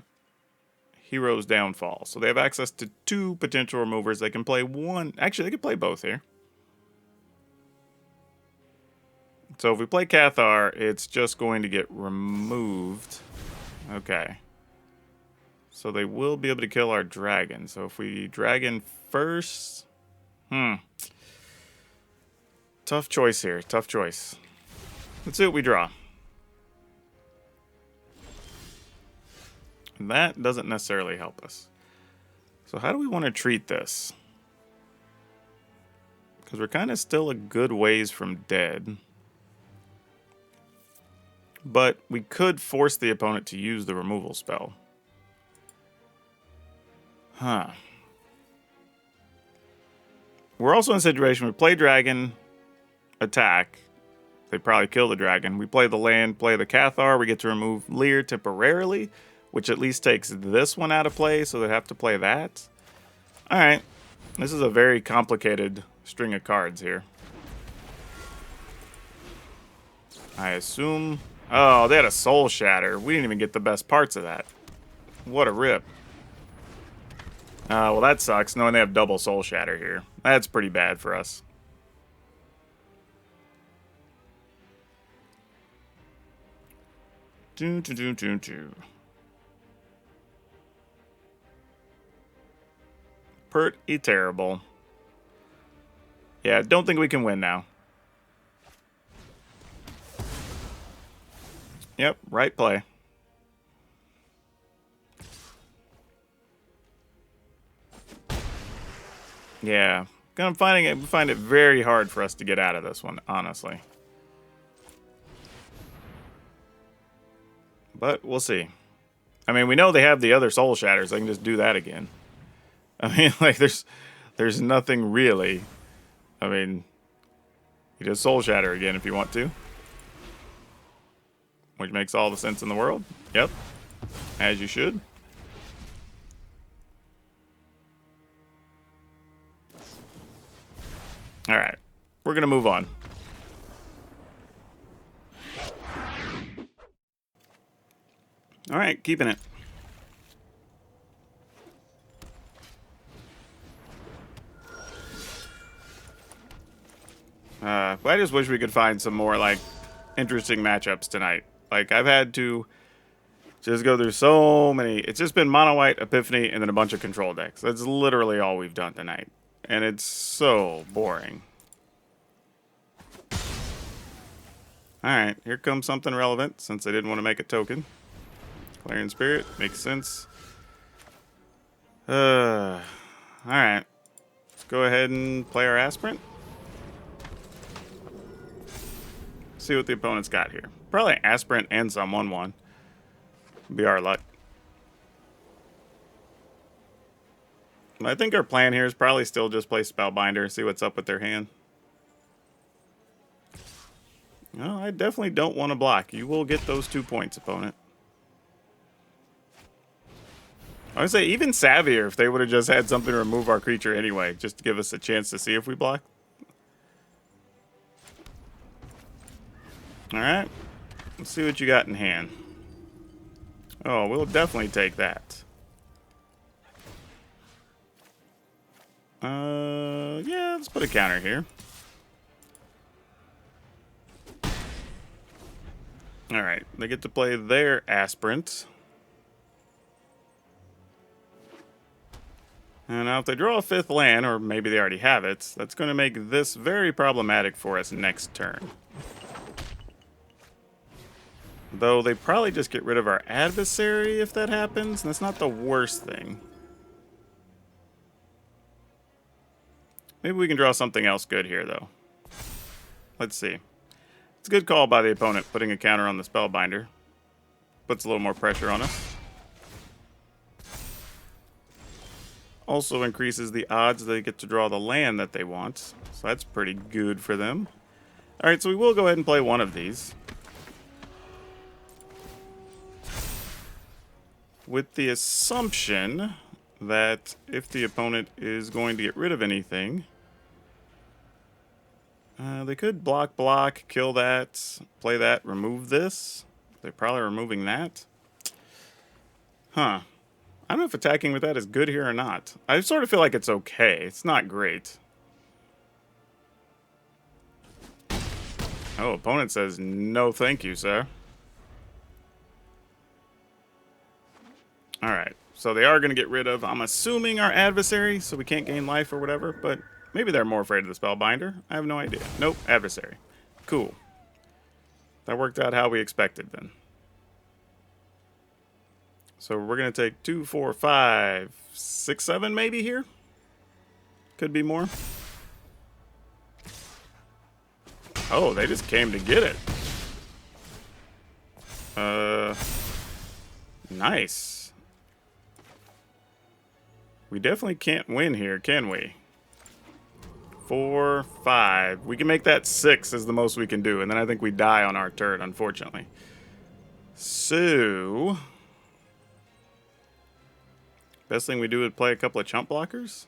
Hero's Downfall. So they have access to 2 potential removers. They can play one. Actually, they can play both here. So if we play Cathar, it's just going to get removed. Okay. So they will be able to kill our dragon. So if we dragon first... Tough choice here. Tough choice. Let's see what we draw. And that doesn't necessarily help us. So how do we want to treat this? Because we're kind of still a good ways from dead. But we could force the opponent to use the removal spell. Huh. We're also in a situation we play dragon, attack. They probably kill the dragon. We play the land, play the Cathar. We get to remove Lear temporarily, which at least takes this one out of play, so they have to play that. All right. This is a very complicated string of cards here. I assume... Oh, they had a Soul Shatter. We didn't even get the best parts of that. What a rip. Well, that sucks, knowing they have double Soul Shatter here. That's pretty bad for us. Pretty terrible. Yeah, don't think we can win now. Yep, right play. Yeah, I'm find it very hard for us to get out of this one, honestly. But we'll see. I mean, we know they have the other Soul Shatters. They can just do that again. I mean, like, there's nothing really. I mean, you just Soul Shatter again if you want to. Which makes all the sense in the world. Yep. As you should. Alright. We're going to move on. Alright, keeping it. I just wish we could find some more, like, interesting matchups tonight. Like, I've had to just go through so many. It's just been Mono White, Epiphany, and then a bunch of control decks. That's literally all we've done tonight. And it's so boring. Alright, here comes something relevant, since I didn't want to make a token. Clarion Spirit, makes sense. Alright. Let's go ahead and play our Aspirant. See what the opponent's got here. Probably Aspirant and some 1/1. Be our luck. I think our plan here is probably still just play Spellbinder, see what's up with their hand. No, I definitely don't want to block. You will get those 2 points, opponent. I would say even savvier if they would have just had something to remove our creature anyway, just to give us a chance to see if we block. Alright. Let's see what you got in hand. Oh, we'll definitely take that. Yeah, let's put a counter here. Alright, they get to play their Aspirant. And now if they draw a 5th land, or maybe they already have it, that's going to make this very problematic for us next turn. Though they probably just get rid of our adversary if that happens, and that's not the worst thing. Maybe we can draw something else good here, though. Let's see. It's a good call by the opponent, putting a counter on the Spellbinder. Puts a little more pressure on us. Also increases the odds they get to draw the land that they want. So that's pretty good for them. Alright, so we will go ahead and play one of these. With the assumption that if the opponent is going to get rid of anything, they could block, kill that, play that, remove this. They're probably removing that. Huh. I don't know if attacking with that is good here or not. I sort of feel like it's okay. It's not great. Oh, opponent says, no thank you, sir. Alright, so they are going to get rid of, I'm assuming, our adversary, so we can't gain life or whatever, but maybe they're more afraid of the Spellbinder. I have no idea. Nope, adversary. Cool. That worked out how we expected then. So we're going to take 2, 4, 5, 6, 7 maybe here? Could be more. Oh, they just came to get it. Nice. We definitely can't win here, can we? 4, 5. We can make that 6 is the most we can do, and then I think we die on our turn, unfortunately. So, best thing we do would play a couple of chump blockers.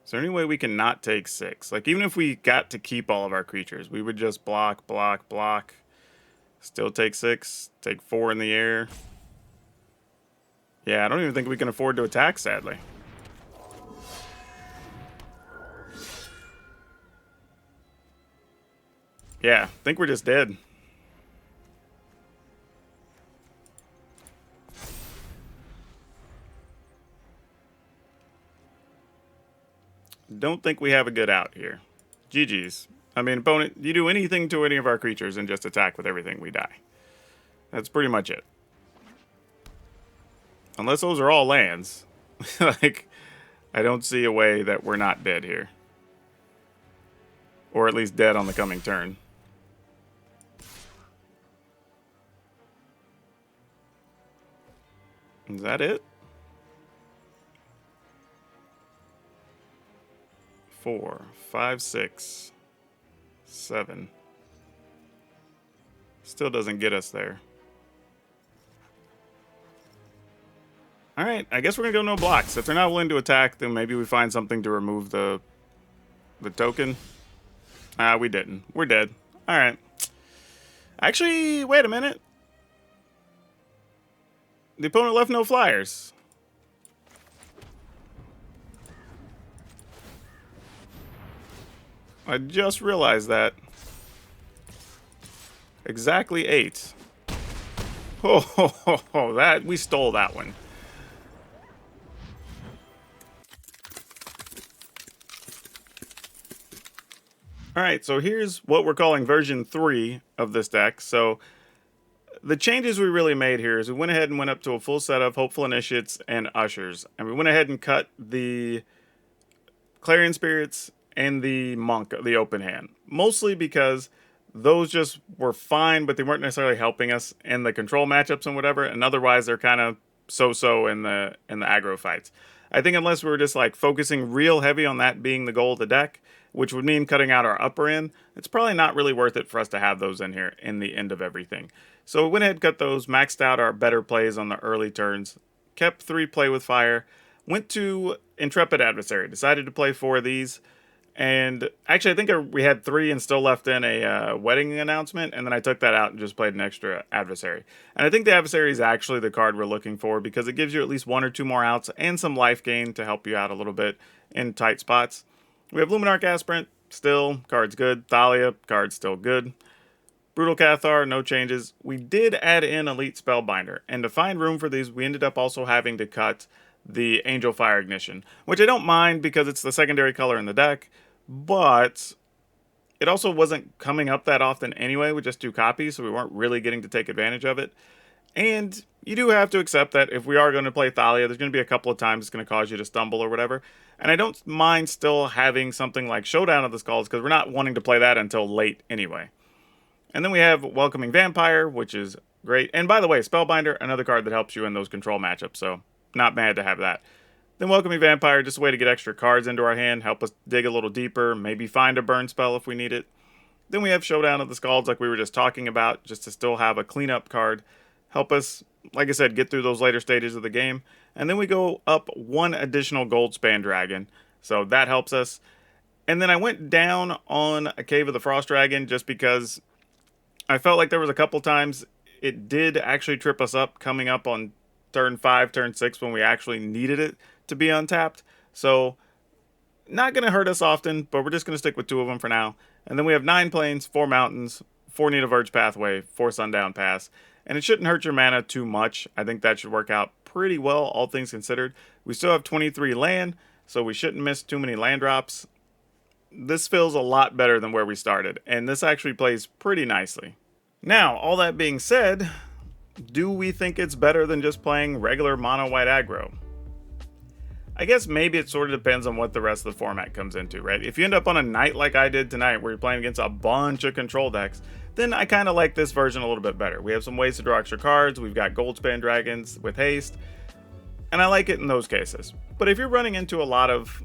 Is there any way we can not take 6? Like, even if we got to keep all of our creatures, we would just block, block, block. Still take 6. Take 4 in the air. Yeah, I don't even think we can afford to attack, sadly. Yeah, I think we're just dead. Don't think we have a good out here. GG's. I mean, opponent, you do anything to any of our creatures and just attack with everything, we die. That's pretty much it. Unless those are all lands. Like, I don't see a way that we're not dead here. Or at least dead on the coming turn. Is that it? 4, 5, 6, 7. Still doesn't get us there. Alright, I guess we're gonna go no blocks. If they're not willing to attack, then maybe we find something to remove the token. We didn't. We're dead. Alright. Actually, wait a minute. The opponent left no flyers. I just realized that. Exactly 8. Oh, that we stole that one. Alright, so here's what we're calling version 3 of this deck. So the changes we really made here is we went ahead and went up to a full set of Hopeful Initiates and Ushers. And we went ahead and cut the Clarion Spirits and the Monk, the open hand. Mostly because those just were fine, but they weren't necessarily helping us in the control matchups and whatever. And otherwise, they're kind of so-so in the aggro fights. I think unless we were just like focusing real heavy on that being the goal of the deck, which would mean cutting out our upper end, it's probably not really worth it for us to have those in here in the end of everything. So we went ahead and cut those, maxed out our better plays on the early turns, kept 3 Play with Fire, went to Intrepid Adversary, decided to play 4 of these, and actually I think we had 3 and still left in a wedding announcement, and then I took that out and just played an extra Adversary. And I think the Adversary is actually the card we're looking for because it gives you at least 1 or 2 more outs and some life gain to help you out a little bit in tight spots. We have Luminarch Aspirant, still, card's good. Thalia, card's still good. Brutal Cathar, no changes. We did add in Elite Spellbinder, and to find room for these, we ended up also having to cut the Angel Fire Ignition, which I don't mind because it's the secondary color in the deck, but it also wasn't coming up that often anyway with just 2 copies, so we weren't really getting to take advantage of it. And you do have to accept that if we are going to play Thalia, there's going to be a couple of times it's going to cause you to stumble or whatever. And I don't mind still having something like Showdown of the Skulls because we're not wanting to play that until late anyway. And then we have Welcoming Vampire, which is great. And by the way, Spellbinder, another card that helps you in those control matchups, so not mad to have that. Then Welcoming Vampire, just a way to get extra cards into our hand, help us dig a little deeper, maybe find a burn spell if we need it. Then we have Showdown of the Skulls, like we were just talking about, just to still have a cleanup card. Help us, like I said, get through those later stages of the game. And then we go up 1 additional Goldspan Dragon, so that helps us. And then I went down on a Cave of the Frost Dragon just because I felt like there was a couple times it did actually trip us up coming up on turn 5, turn 6 when we actually needed it to be untapped. So not going to hurt us often, but we're just going to stick with 2 of them for now. And then we have 9 plains, 4 mountains, 4 Needle Verge Pathway, 4 Sundown Pass. And it shouldn't hurt your mana too much. I think that should work out pretty well, all things considered. We still have 23 land, so we shouldn't miss too many land drops. This feels a lot better than where we started, and this actually plays pretty nicely. Now, all that being said, do we think it's better than just playing regular Mono White Aggro? I guess maybe it sort of depends on what the rest of the format comes into, right? If you end up on a night like I did tonight where you're playing against a bunch of control decks, then I kind of like this version a little bit better. We have some ways to draw extra cards. We've got Goldspan Dragons with haste. and I like it in those cases. But if you're running into a lot of,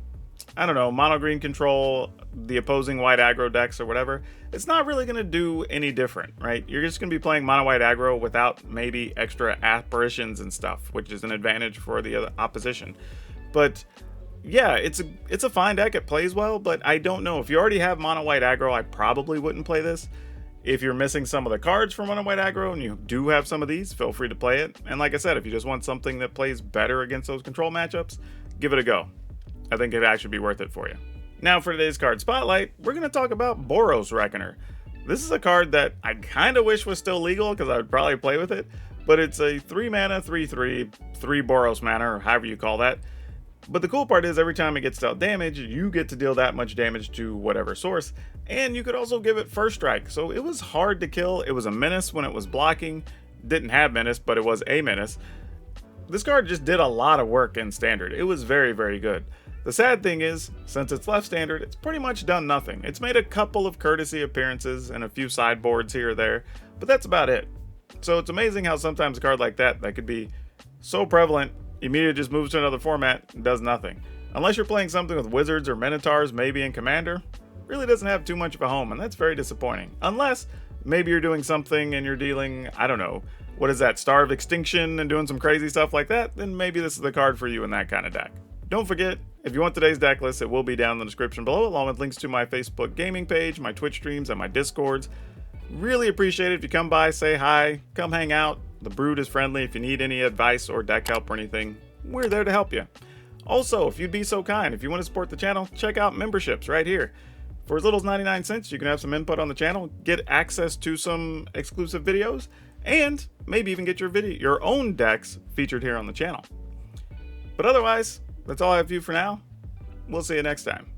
I don't know, mono green control, the opposing white aggro decks or whatever, it's not really going to do any different, right? You're just going to be playing mono white aggro without maybe extra apparitions and stuff, which is an advantage for the opposition. But yeah, it's a fine deck. It plays well, but I don't know. If you already have mono white aggro, I probably wouldn't play this. If you're missing some of the cards from Mono White Aggro and you do have some of these, feel free to play it. And like I said, if you just want something that plays better against those control matchups, give it a go. I think it'd actually be worth it for you. Now for today's card spotlight, we're going to talk about Boros Reckoner. This is a card that I kind of wish was still legal because I would probably play with it, but it's a 3 mana, 3/3, 3 Boros mana, or however you call that. But the cool part is every time it gets dealt damage, you get to deal that much damage to whatever source, and you could also give it first strike. So it was hard to kill. It was a menace when it was blocking. Didn't have menace, but it was a menace. This card just did a lot of work in standard. It was very, very good. The sad thing is, since it's left standard, it's pretty much done nothing. It's made a couple of courtesy appearances and a few sideboards here or there, but that's about it. So it's amazing how sometimes a card like that could be so prevalent, immediately just moves to another format and does nothing. Unless you're playing something with wizards or minotaurs, maybe in Commander, really doesn't have too much of a home, and that's very disappointing. Unless maybe you're doing something and you're dealing, I don't know, what is that, Star of Extinction and doing some crazy stuff like that, then maybe this is the card for you in that kind of deck. Don't forget, if you want today's deck list, it will be down in the description below, along with links to my Facebook gaming page, my Twitch streams, and my Discords. Really appreciate it if you come by, say hi, come hang out. The Brood is friendly. If you need any advice or deck help or anything, we're there to help you. Also, if you'd be so kind, if you want to support the channel, check out memberships right here. For as little as 99 cents, you can have some input on the channel, get access to some exclusive videos, and maybe even get your own decks featured here on the channel. But otherwise, that's all I have for you for now. We'll see you next time.